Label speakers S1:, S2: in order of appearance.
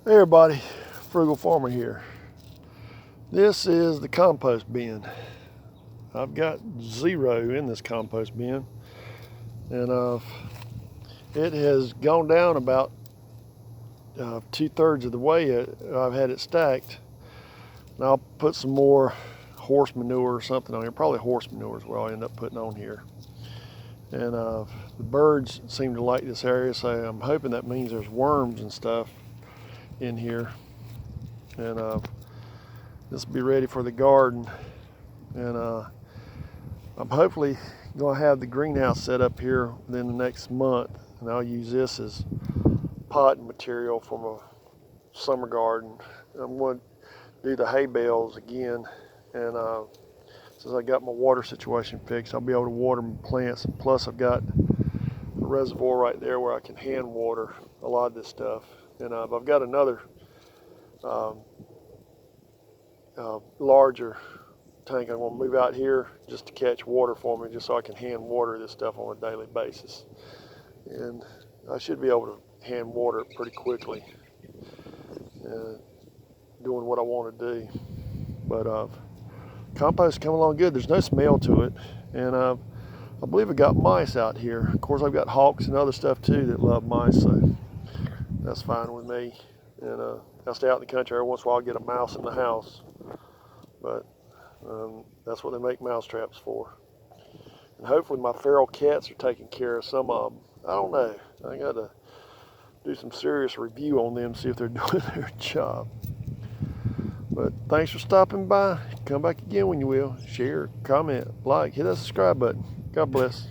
S1: Hey everybody, Frugal Farmer here. This is the compost bin. I've got 0 in this compost bin, and it has gone down about 2/3 of the way. I've had it stacked. And I'll put some more horse manure or something on here. Probably horse manure is what I'll end up putting on here. And the birds seem to like this area, so I'm hoping that means there's worms and stuff in here. And this will be ready for the garden. And I'm hopefully going to have the greenhouse set up here within the next month, and I'll use this as potting material for my summer garden. I'm going to do the hay bales again, and since I got my water situation fixed, I'll be able to water my plants. And plus, I've got a reservoir right there where I can hand water a lot of this stuff. And I've got another larger tank I'm going to move out here just to catch water for me, just so I can hand water this stuff on a daily basis. And I should be able to hand water it pretty quickly, doing what I want to do. But compost coming along good. There's no smell to it, and I believe I got mice out here. Of course, I've got hawks and other stuff too that love mice, so that's fine with me. And I stay out in the country every once in a while, get a mouse in the house, but that's what they make mouse traps for. And hopefully my feral cats are taking care of some of them. I don't know. I got to do some serious review on them, see if they're doing their job. But thanks for stopping by. Come back again when you will. Share, comment, like, hit that subscribe button. God bless.